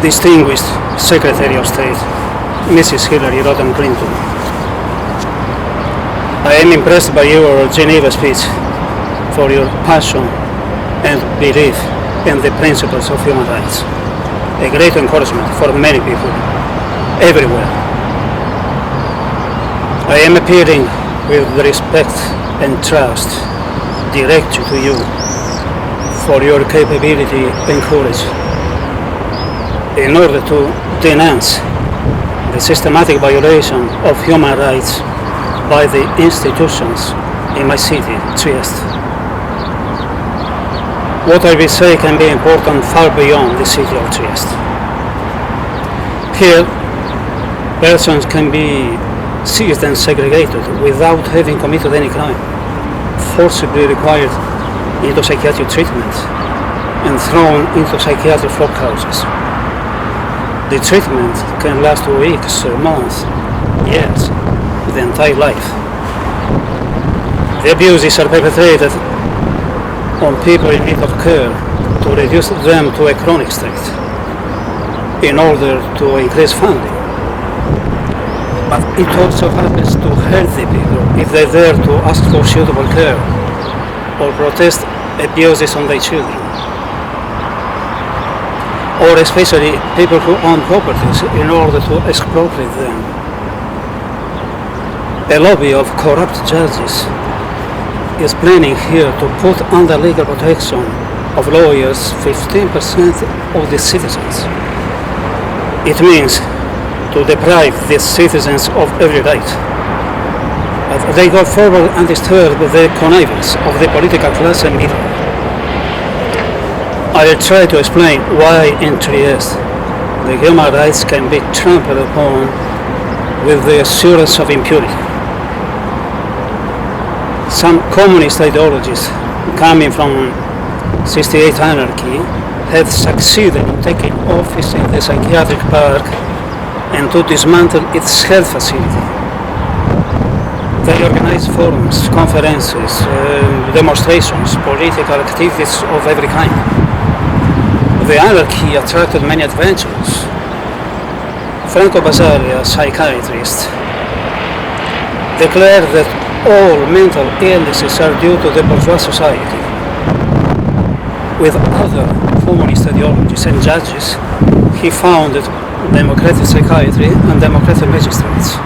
Distinguished Secretary of State, Mrs. Hillary Rodham Clinton, I am impressed by your Geneva speech for your passion and belief in the principles of human rights. A great encouragement for many people everywhere. I am appealing with respect and trust directed to you for your capability and courage in order to denounce the systematic violation of human rights by the institutions in my city, Trieste. What I will say can be important far beyond the city of Trieste. Here, persons can be seized and segregated without having committed any crime, forcibly required into psychiatric treatment, and thrown into psychiatric flop houses. The treatment can last weeks, months, years, the entire life. The abuses are perpetrated on people in need of care to reduce them to a chronic state in order to increase funding. But it also happens to healthy people if they dare to ask for suitable care or protest abuses on their children. Or especially people who own properties in order to expropriate them. A lobby of corrupt judges is planning here to put under legal protection of lawyers 15% of the citizens. It means to deprive the citizens of every right. But they go forward undisturbed with the connivance of the political class and media. I will try to explain why in Trieste the human rights can be trampled upon with the assurance of impunity. Some communist ideologies coming from 68 anarchy have succeeded in taking office in the psychiatric park and to dismantle its health facility. They organize forums, conferences, demonstrations, political activities of every kind. The anarchy attracted many adventurers. Franco Basaglia, a psychiatrist, declared that all mental illnesses are due to the bourgeois society. With other communist ideologies and judges, he founded democratic psychiatry and democratic magistrates.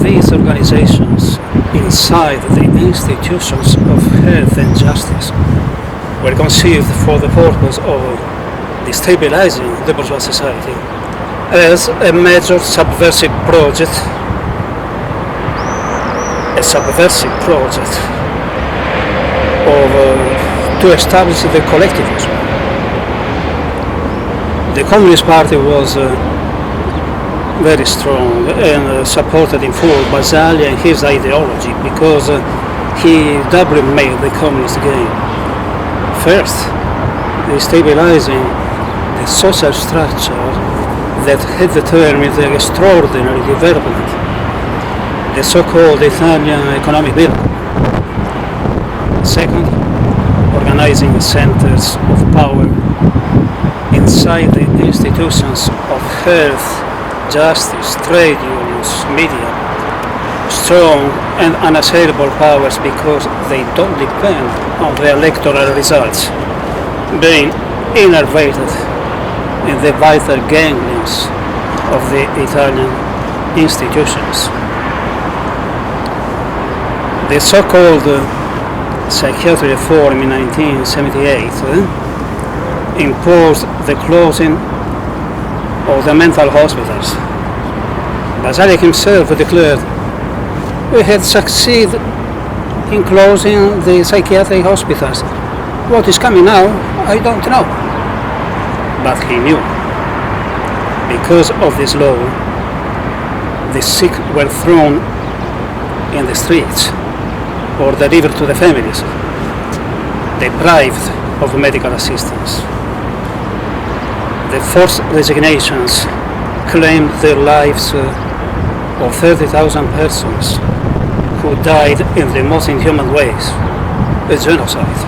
These organizations inside the institutions of health and justice were conceived for the purpose of destabilizing the bourgeois society as a major subversive project to establish the collectivism. The Communist Party was very strong and supported in full Basaglia and his ideology because he doubly made the communist game. First, destabilizing the social structure that had determined the extraordinary development, the so-called Italian economic bill. Second, organizing centers of power inside the institutions of health, justice, trade unions, media, strong and unassailable powers because they don't depend on the electoral results, being innervated in the vital ganglions of the Italian institutions. The so-called psychiatry reform in 1978 imposed the closing of the mental hospitals. Basaglia himself declared, "We had succeeded in closing the psychiatric hospitals. What is coming now, I don't know." But he knew. Because of this law, the sick were thrown in the streets or delivered to the families, deprived of medical assistance. The forced resignations claimed the lives of 30,000 persons who died in the most inhuman ways, a genocide.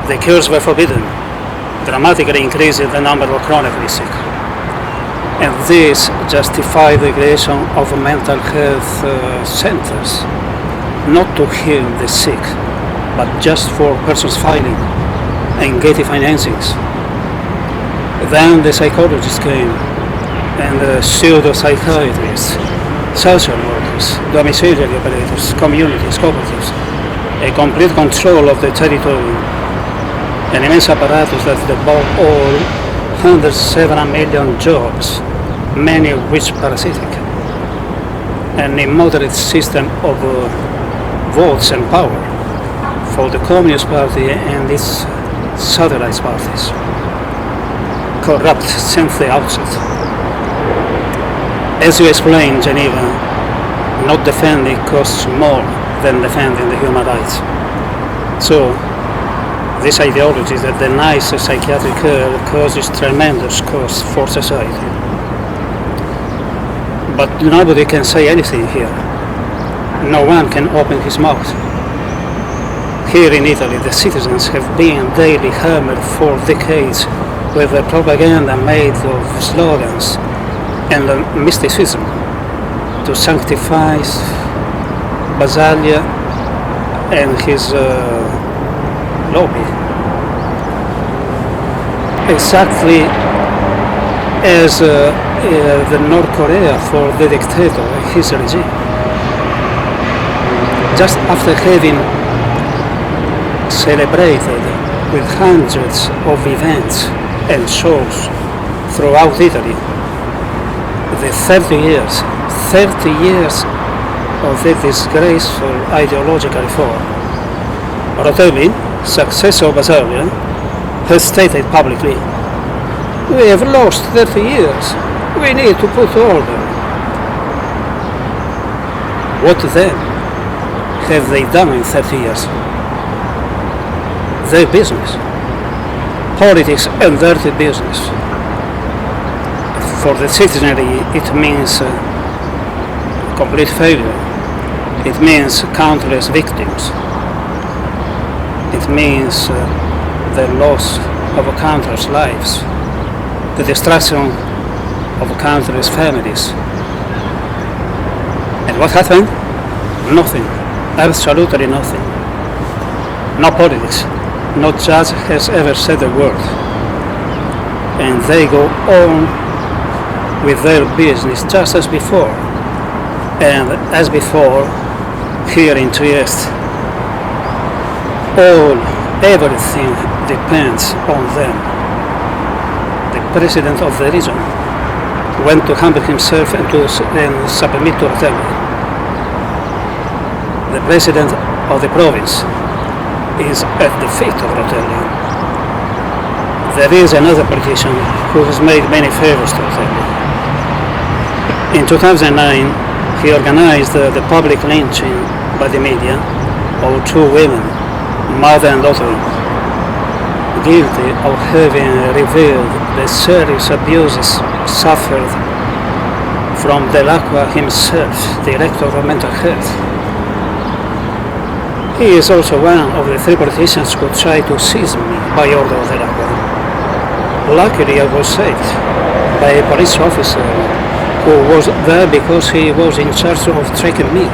The cures were forbidden, dramatically increasing the number of chronically sick. And this justifies the creation of mental health centers, not to heal the sick, but just for persons filing and getting financings. Then the psychologists came, and the pseudo-psychiatrists, social workers, domiciliary operators, communities, cooperatives, a complete control of the territory, an immense apparatus that above all 107 million jobs, many of which parasitic, an immoderate system of votes and power for the Communist Party and its satellite parties, corrupt since the outset. As you explained, Geneva, not defending costs more than defending the human rights. So, this ideology that denies psychiatric care causes tremendous cost for society. But nobody can say anything here. No one can open his mouth. Here in Italy, the citizens have been daily hammered for decades with the propaganda made of slogans and mysticism to sanctify Basaglia and his lobby. Exactly as the North Korea for the dictator and his regime. Just after having celebrated with hundreds of events and shows throughout Italy the 30 years of the disgraceful ideological reform, Rodham, successor of Basaglia, has stated publicly, "We have lost 30 years. We need to put order." What then have they done in 30 years? Their business. Politics and dirty business. For the citizenry, it means complete failure. It means countless victims. It means the loss of countless lives, the destruction of countless families. And what happened? Nothing. Absolutely nothing. No politics. No judge has ever said a word. And they go on with their business just as before. And as before, here in Trieste, everything depends on them. The president of the region went to humble himself and submit to Rodham. The president of the province is at the feet of Rodham. There is another politician who has made many favors to Rodham. In 2009, he organized the public lynching by the media of two women, mother and daughter, guilty of having revealed the serious abuses suffered from Delacqua himself, director of mental health. He is also one of the three politicians who tried to seize me by order of Delacqua. Luckily, I was saved by a police officer who was there because he was in charge of tracking me.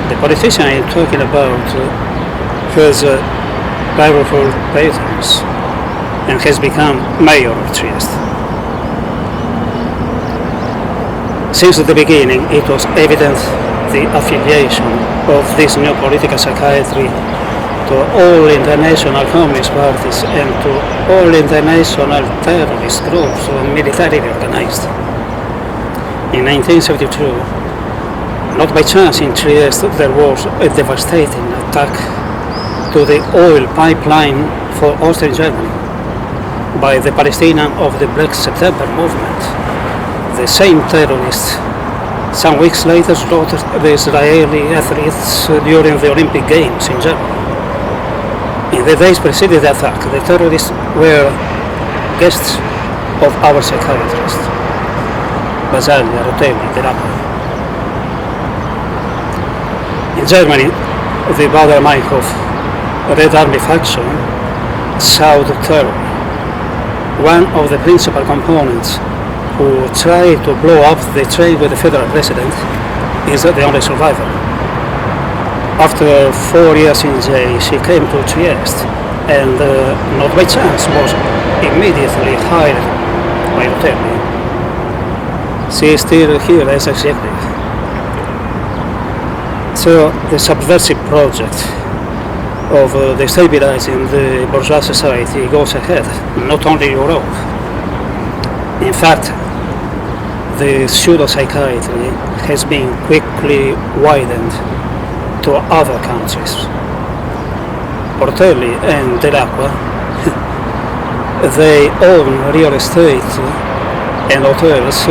The politician I'm talking about has powerful patrons and has become mayor of Trieste. Since the beginning, it was evident the affiliation of this new political psychiatry to all international communist parties and to all international terrorist groups militarily organized. In 1972, not by chance in Trieste, there was a devastating attack to the oil pipeline for Austrian Germany by the Palestinians of the Black September movement. The same terrorists some weeks later slaughtered the Israeli athletes during the Olympic Games in Germany. In the days preceding the attack, the terrorists were guests of our psychiatrists, Basaglia, Rodham, Delacqua. In Germany, the Baader-Meinhof Red Army faction South terror. One of the principal components who tried to blow up the train with the federal president is the only survivor. After 4 years in jail, she came to Trieste and not by chance was immediately hired by Rodham. She is still here as executive. So the subversive project of destabilizing the bourgeois society goes ahead, not only Europe. In fact, the pseudo-psychiatry has been quickly widened to other countries. Portelli and Dell'Acqua, they own real estate and hotels,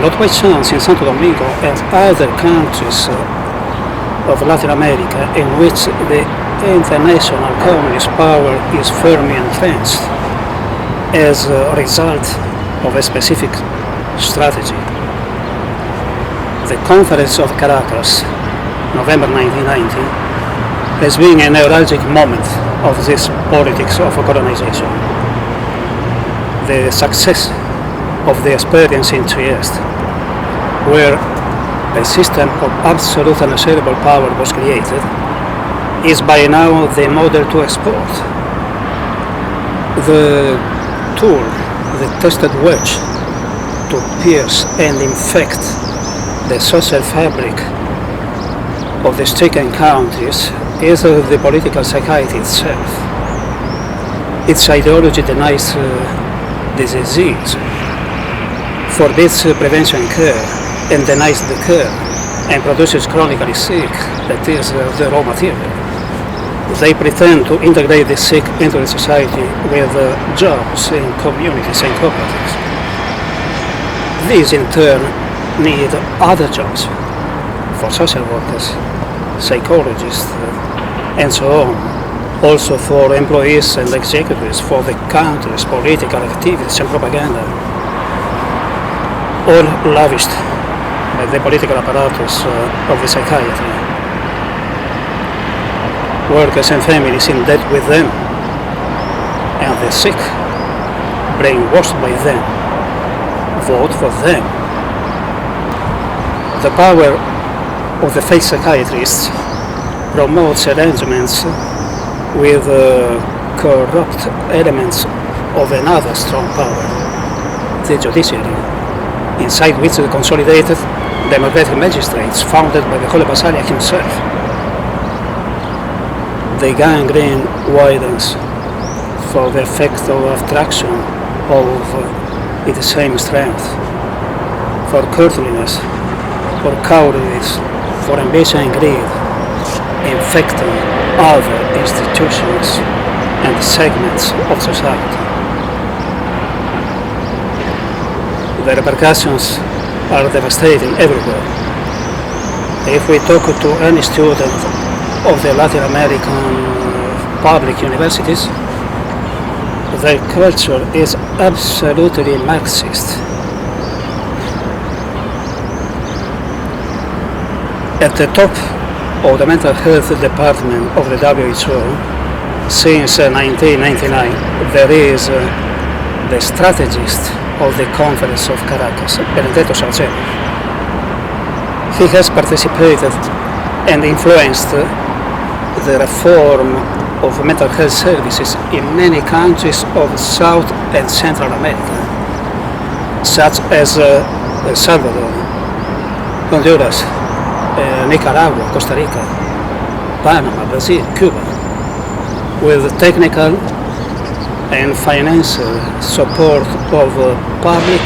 not by chance in Santo Domingo and other countries of Latin America in which the international communist power is firmly entrenched as a result of a specific strategy. The Conference of Caracas, November 1990, has been a neuralgic moment of this politics of colonization. The success of the experience in Trieste, where a system of absolute and unassailable power was created, is by now the model to export. The tool, the tested wedge to pierce and infect the social fabric of the stricken countries is the political psychiatry itself. Its ideology denies the disease, forbids prevention care, and denies the care, and produces chronically sick, that is the raw material. They pretend to integrate the sick into the society with jobs in communities and cooperatives. These in turn need other jobs for social workers, psychologists, and so on. Also for employees and executives for the country's political activities and propaganda. All lavished by the political apparatus of the psychiatry. Workers and families in debt with them, and the sick, brainwashed by them, vote for them. The power of the fake psychiatrists promotes arrangements with corrupt elements of another strong power, the judiciary, inside which the consolidated democratic magistrates founded by the Holy Basilica himself. The gangrene widens for the effect of attraction of its same strength, for courtliness, for cowardice, for ambition and greed, infecting other institutions and segments of society. The repercussions are devastating everywhere. If we talk to any student of the Latin American public universities, their culture is absolutely Marxist. At the top of the mental health department of the WHO, since 1999, there is the strategist of the Conference of Caracas, Benedetto Sargent. He has participated and influenced the reform of mental health services in many countries of South and Central America, such as El Salvador, Honduras, Nicaragua, Costa Rica, Panama, Brazil, Cuba, with technical and financial support of public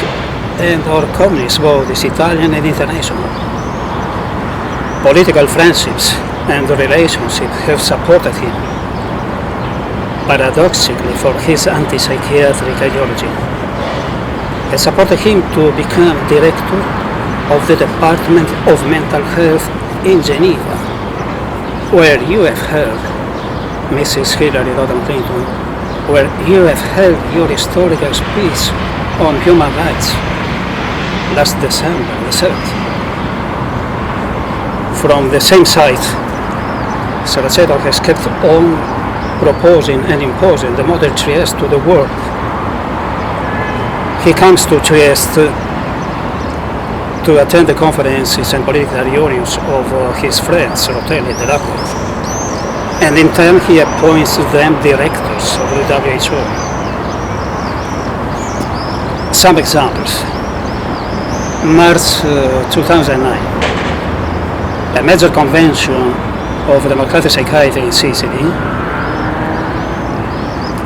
and or communist bodies, Italian and international. Political friendships and relationships have supported him, paradoxically for his anti-psychiatric ideology, has supported him to become director of the Department of Mental Health in Geneva, where you have heard, Mrs. Hillary Rodham Clinton, where you have held your historical speech on human rights last December the 7th. From the same site, Saraceno has kept on proposing and imposing the model Trieste to the world. He comes to Trieste to attend the conferences and political reunions of his friends, Rodham and Ideological, and in turn he appoints them directors of the WHO. Some examples. March 2009, a major convention of democratic psychiatry in Sicily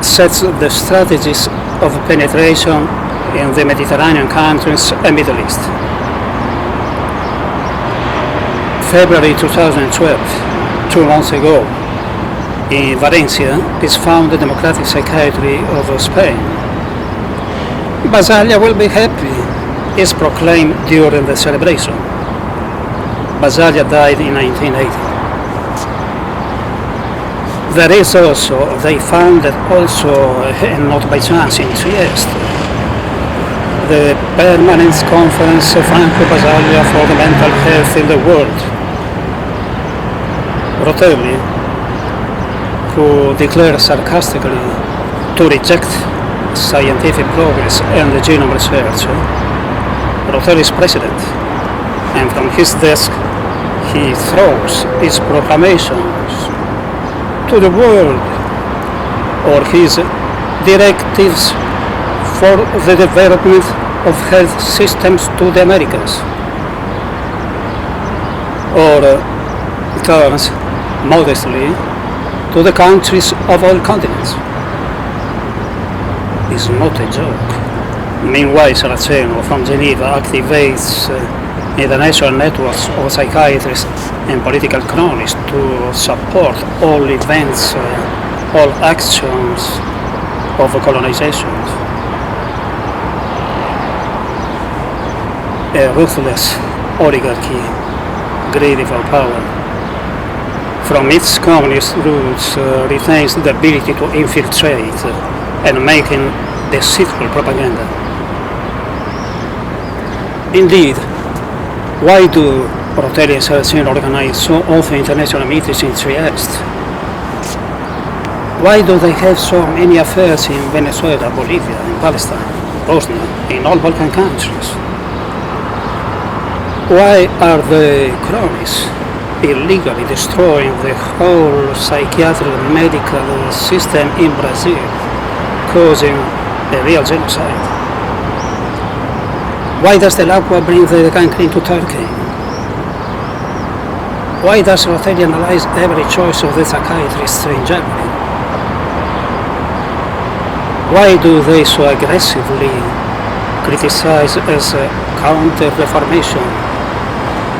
sets the strategies of penetration in the Mediterranean countries and Middle East. February 2012, 2 months ago, in Valencia is found the democratic psychiatry of Spain. Basaglia will be happy, is proclaimed during the celebration. Basaglia died in 1980. There is also, they found that also, and not by chance, in Trieste, the Permanent Conference Franco Basaglia for the Mental Health in the World. Rodham, who declared sarcastically to reject scientific progress and the genome research, Rodham is president, and from his desk he throws his proclamations to the world, or his directives for the development of health systems to the Americas, or turns modestly to the countries of all continents. It's not a joke. Meanwhile, Saraceno from Geneva activates international networks of psychiatrists and political cronies to support all events, all actions of colonization. A ruthless oligarchy, greedy for power, from its communist roots retains the ability to infiltrate and making deceitful propaganda. Indeed, why do Rodham and Saraceno organize so often international meetings in Trieste? Why do they have so many affairs in Venezuela, Bolivia, in Palestine, Bosnia, in all Balkan countries? Why are the cronies illegally destroying the whole psychiatric medical system in Brazil, causing a real genocide? Why does the Lula bring the gangrene to Turkey? Why does Rodham analyze every choice of the psychiatrists in Germany? Why do they so aggressively criticize as a counter-reformation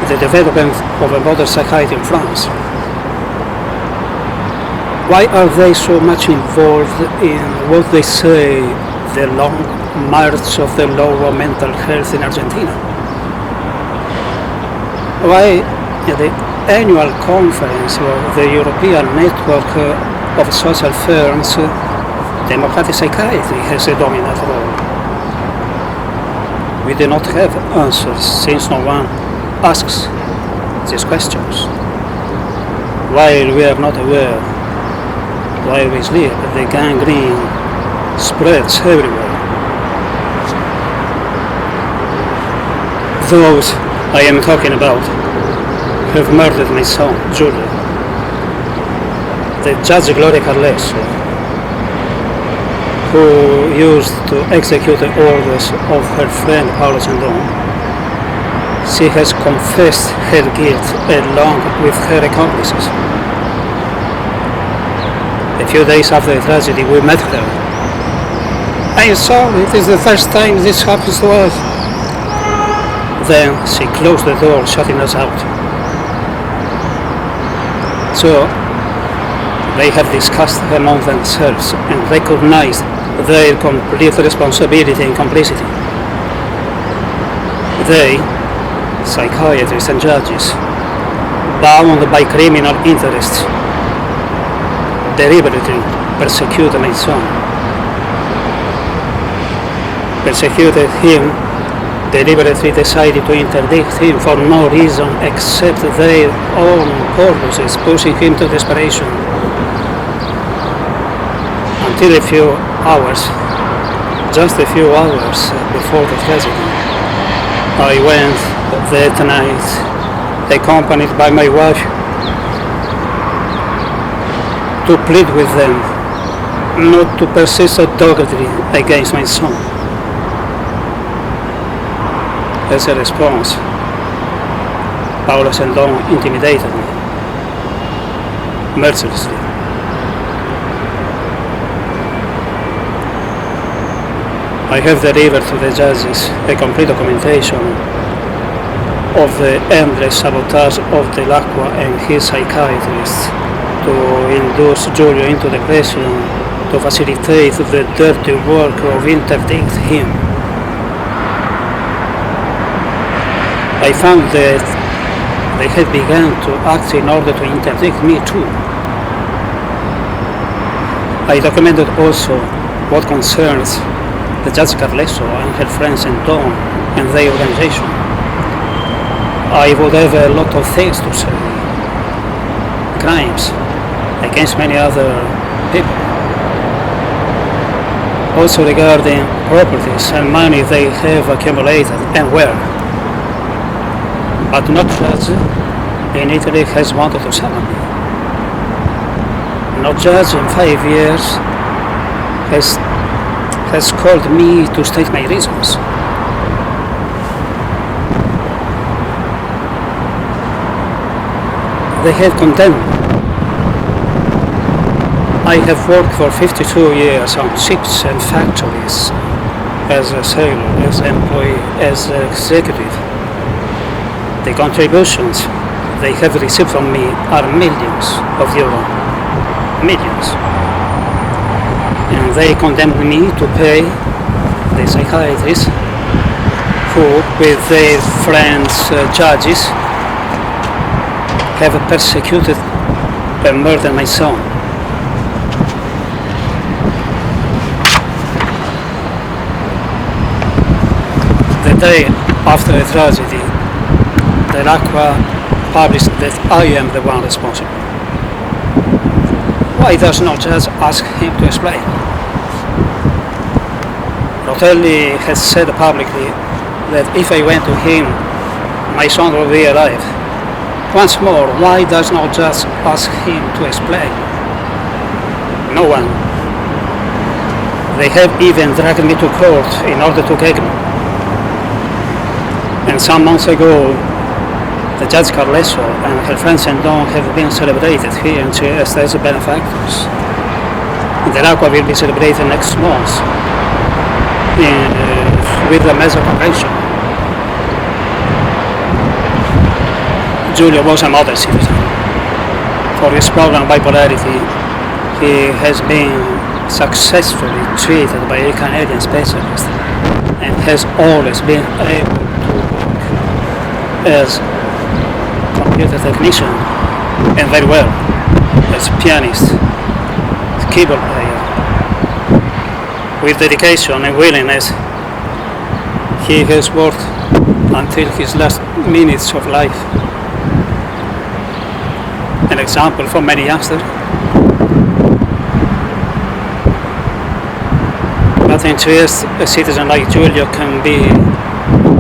the development of a modern psychiatry in France? Why are they so much involved in what they say the long march of the law of mental health in Argentina? Why at the annual conference of the European Network of Social Firms, democratic psychiatry has a dominant role? We do not have answers since no one asks these questions. While we are not aware, while we sleep, the gangrene spreads everywhere. Those I am talking about have murdered my son, Giulio. The Judge Gloria Carles, who used to execute the orders of her friend Paolo Sandon, she has confessed her guilt along with her accomplices. A few days after the tragedy, we met her. I am sorry, it is the first time this happens to us. Then she closed the door, shutting us out. So they have discussed among themselves and recognized their complete responsibility and complicity. They, psychiatrists and judges, bound by criminal interests, deliberately persecuted my son. Persecuted him, deliberately decided to interdict him for no reason except their own purposes, pushing him to desperation. until a few hours, just a few hours before the tragedy. I went that night, accompanied by my wife, to plead with them not to persist doggedly against my son. As a response, Paolo Sendon intimidated me mercilessly. I have delivered to the judges a complete documentation of the endless sabotage of Delacqua and his psychiatrists to induce Giulio into depression, to facilitate the dirty work of interdicting him. I found that they had begun to act in order to interdict me too. I documented also what concerns the Judge Carlesso and her friends and Don and their organization. I would have a lot of things to say. Crimes against many other people. Also regarding properties and money they have accumulated and where. But no judge in Italy has wanted to summon me. No judge in 5 years has called me to state my reasons. They have condemned me. I have worked for 52 years on ships and factories, as a sailor, as employee, as executive. The contributions they have received from me are millions of euros. Millions. And they condemned me to pay the psychiatrists who, with their friends, judges, have persecuted and murdered my son. The day after the tragedy, Delacqua published that I am the one responsible. Why does no judge ask him to explain? Rotelli has said publicly that if I went to him, my son would be alive. Once more, why does no judge ask him to explain? No one. They have even dragged me to court in order to gag me. And some months ago, the Judge Carlesso and her friends and Don have been celebrated here in Trieste as benefactors. Delacqua will be celebrated next month with the Mesa Convention. Giulio was a model citizen. For his problem bipolarity, he has been successfully treated by a Canadian specialist and has always been able to work as computer technician and very well as pianist, keyboard player. With dedication and willingness, he has worked until his last minutes of life. An example for many youngsters. But in Trieste, a citizen like Giulio can be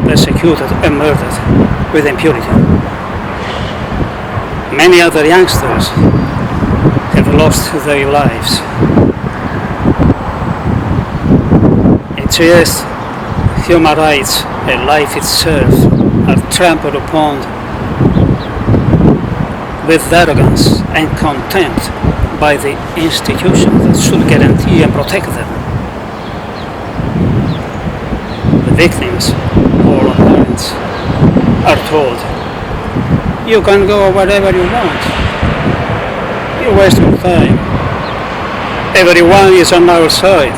persecuted and murdered with impunity. Many other youngsters have lost their lives. In Trieste, human rights and life itself are trampled upon with arrogance and contempt by the institution that should guarantee and protect them. The victims or parents are told, you can go wherever you want. You waste your time. Everyone is on our side.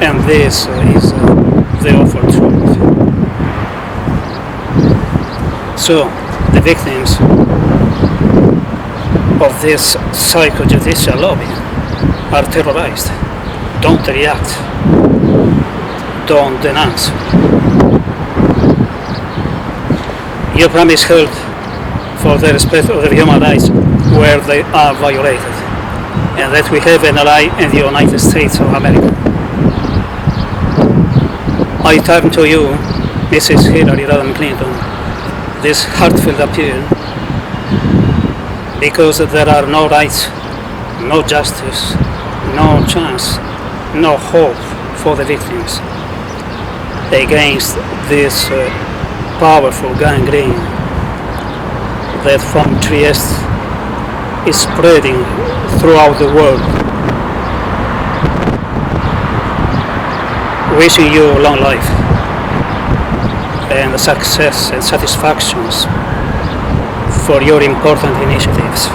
And this is the awful truth. So, the victims of this psychojudicial lobby are terrorized. Don't react. Don't denounce. You promise help for the respect of the human rights where they are violated. and that we have an ally in the United States of America. I turn to you, Mrs. Hillary Rodham Clinton, this heartfelt appeal, because there are no rights, no justice, no chance, no hope for the victims against this powerful gangrene that from Trieste is spreading throughout the world. Wishing you long life and success and satisfactions for your important initiatives.